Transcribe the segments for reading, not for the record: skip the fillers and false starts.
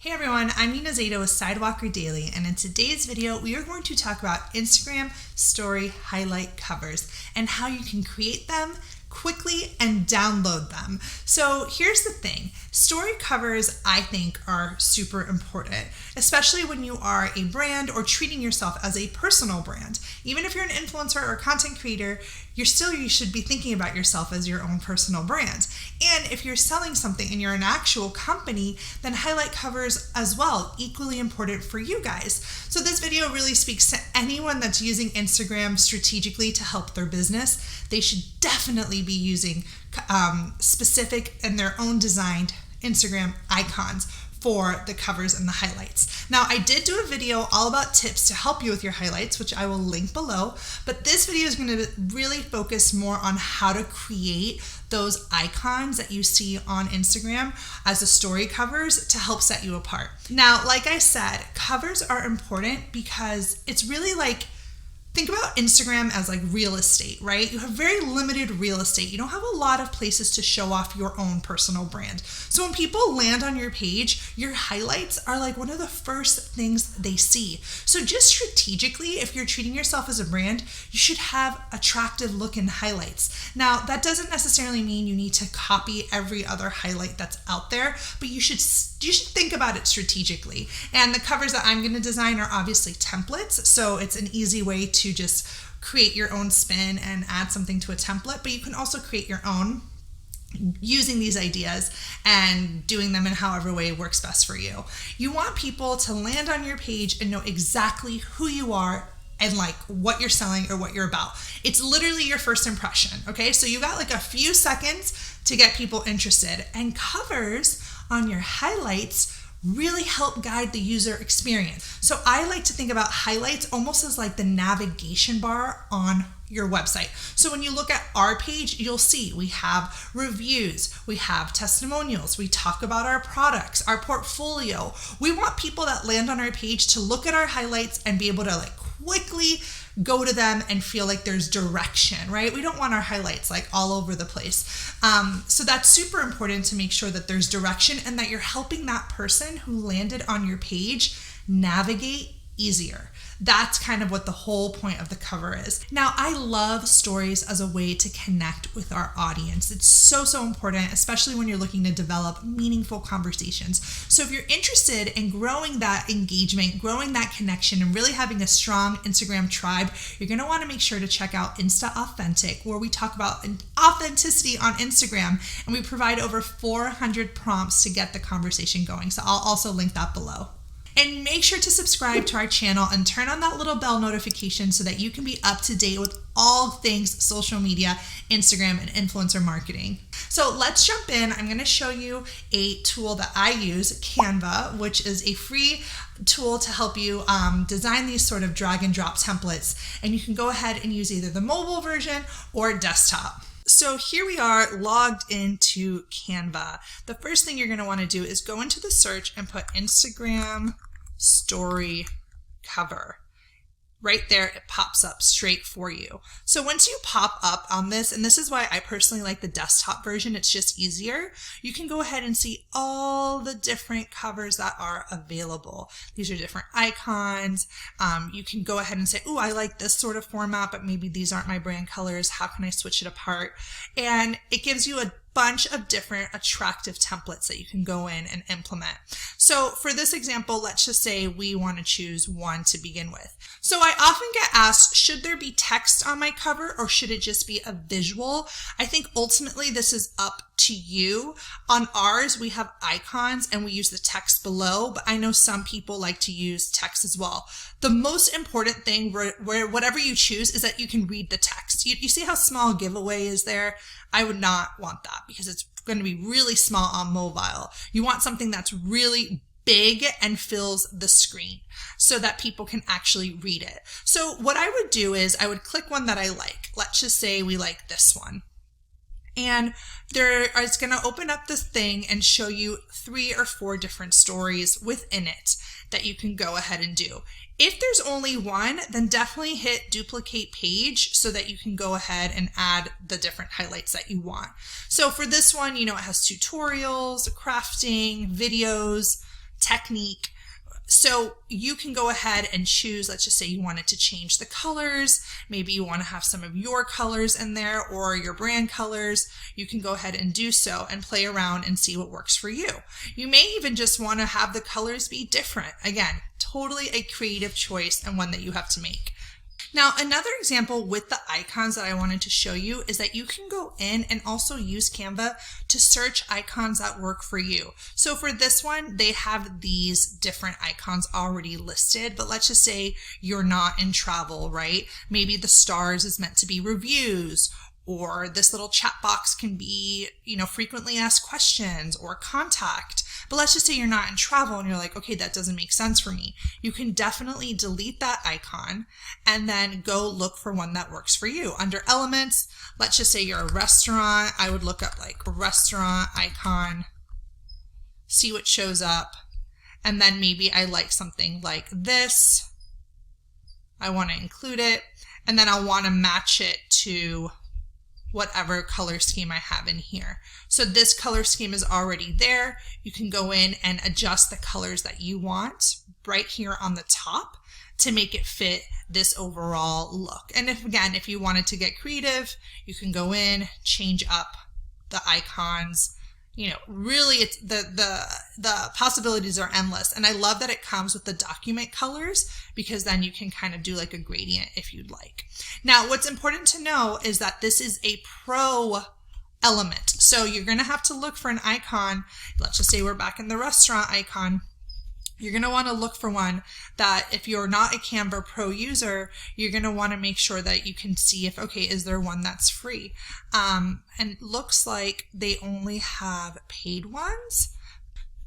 Hey everyone, I'm Nina Zadeh with Sidewalker Daily, and in today's video, we are going to talk about Instagram story highlight covers and how you can create them quickly and download them. So here's the thing, story covers I think are super important, especially when you are a brand or treating yourself as a personal brand. Even if you're an influencer or content creator, you should be thinking about yourself as your own personal brand. And if you're selling something and you're an actual company, then highlight covers as well, equally important for you guys. So this video really speaks to anyone that's using Instagram strategically to help their business. They should definitely be using specific and their own designed Instagram icons for the covers and the highlights. Now, I did do a video all about tips to help you with your highlights, which I will link below, but this video is going to really focus more on how to create those icons that you see on Instagram as the story covers to help set you apart. Now, like I said, covers are important because it's really like, think about Instagram as like real estate, right? You have very limited real estate. You don't have a lot of places to show off your own personal brand. So when people land on your page, your highlights are like one of the first things they see. So just strategically, if you're treating yourself as a brand, you should have attractive looking highlights. Now, that doesn't necessarily mean you need to copy every other highlight that's out there, but you should think about it strategically. And the covers that I'm going to design are obviously templates, so it's an easy way to just create your own spin and add something to a template, but you can also create your own using these ideas and doing them in however way works best for you. You want people to land on your page and know exactly who you are and like what you're selling or what you're about. It's literally your first impression, okay? So you got like a few seconds to get people interested, and covers on your highlights really help guide the user experience. So I like to think about highlights almost as like the navigation bar on your website. So when you look at our page, you'll see we have reviews, we have testimonials, we talk about our products, our portfolio. We want people that land on our page to look at our highlights and be able to like quickly go to them and feel like there's direction, right? We don't want our highlights like all over the place. So that's super important to make sure that there's direction and that you're helping that person who landed on your page navigate easier. That's kind of what the whole point of the cover is. Now, I love stories as a way to connect with our audience. It's so important, especially when you're looking to develop meaningful conversations. So if you're interested in growing that engagement, growing that connection, and really having a strong Instagram tribe, you're going to want to make sure to check out Insta Authentic, where we talk about authenticity on Instagram, and we provide over 400 prompts to get the conversation going. So I'll also link that below. And make sure to subscribe to our channel and turn on that little bell notification so that you can be up to date with all things social media, Instagram, and influencer marketing. So let's jump in. I'm going to show you a tool that I use, Canva, which is a free tool to help you design these sort of drag and drop templates. And you can go ahead and use either the mobile version or desktop. So here we are logged into Canva. The first thing you're going to want to do is go into the search and put Instagram story cover. Right there, it pops up straight for you. So once you pop up on this, and this is why I personally like the desktop version, it's just easier, you can go ahead and see all the different covers that are available. These are different icons. You can go ahead and say, oh, I like this sort of format, but maybe these aren't my brand colors. How can I switch it apart? And it gives you a bunch of different attractive templates that you can go in and implement. So for this example, let's just say we want to choose one to begin with. So I often get asked, should there be text on my cover or should it just be a visual? I think ultimately this is up to you. On ours, we have icons and we use the text below, but I know some people like to use text as well. The most important thing where whatever you choose is that you can read the text. You see how small giveaway is there? I would not want that because it's going to be really small on mobile. You want something that's really big and fills the screen so that people can actually read it. So what I would do is I would click one that I like. Let's just say we like this one. And it's going to open up this thing and show you 3 or 4 different stories within it that you can go ahead and do. If there's only one, then definitely hit duplicate page so that you can go ahead and add the different highlights that you want. So for this one, it has tutorials, crafting, videos, technique. So you can go ahead and choose, let's just say you wanted to change the colors. Maybe you want to have some of your colors in there or your brand colors. You can go ahead and do so and play around and see what works for you. You may even just want to have the colors be different. Again, totally a creative choice and one that you have to make. Now, another example with the icons that I wanted to show you is that you can go in and also use Canva to search icons that work for you. So for this one, they have these different icons already listed, but let's just say you're not in travel, right? Maybe the stars is meant to be reviews, or this little chat box can be, frequently asked questions or contact. But let's just say you're not in travel and you're like, okay, that doesn't make sense for me. You can definitely delete that icon and then go look for one that works for you. Under elements, let's just say you're a restaurant. I would look up like restaurant icon, see what shows up. And then maybe I like something like this. I want to include it. And then I want to match it to whatever color scheme I have in here. So this color scheme is already there. You can go in and adjust the colors that you want right here on the top to make it fit this overall look. And if you wanted to get creative, you can go in, change up the icons. Really it's the possibilities are endless. And I love that it comes with the document colors, because then you can kind of do like a gradient if you'd like. Now, what's important to know is that this is a pro element. So you're going to have to look for an icon. Let's just say we're back in the restaurant icon. You're going to want to look for one that, if you're not a Canva Pro user, you're going to want to make sure that you can see if, okay, is there one that's free? And it looks like they only have paid ones.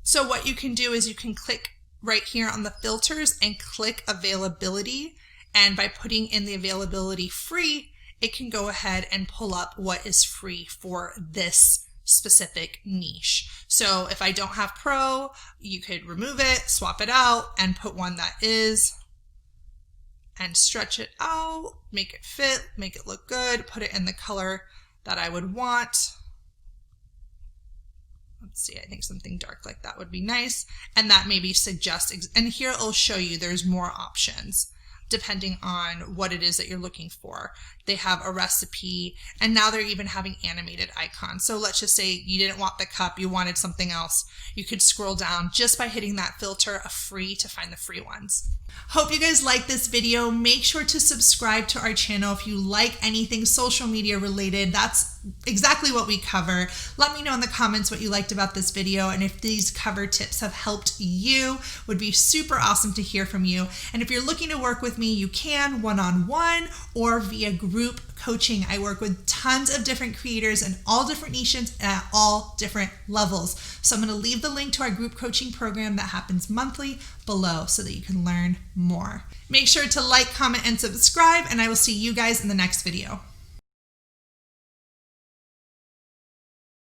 So what you can do is you can click right here on the filters and click availability. And by putting in the availability free, it can go ahead and pull up what is free for this specific niche. So if I don't have pro, you could remove it, swap it out, and put one that is, and stretch it out, make it fit, make it look good, put it in the color that I would want. Let's see, I think something dark like that would be nice. And that maybe suggests, and here it'll show you there's more options depending on what it is that you're looking for. They have a recipe, and now they're even having animated icons. So let's just say you didn't want the cup, you wanted something else. You could scroll down just by hitting that filter of free to find the free ones. Hope you guys like this video. Make sure to subscribe to our channel if you like anything social media related. That's exactly what we cover. Let me know in the comments what you liked about this video, and if these cover tips have helped you. Would be super awesome to hear from you. And if you're looking to work with me, you can one-on-one or via group coaching. I work with tons of different creators in all different niches and at all different levels. So I'm going to leave the link to our group coaching program that happens monthly below so that you can learn more. Make sure to like, comment, and subscribe, and I will see you guys in the next video.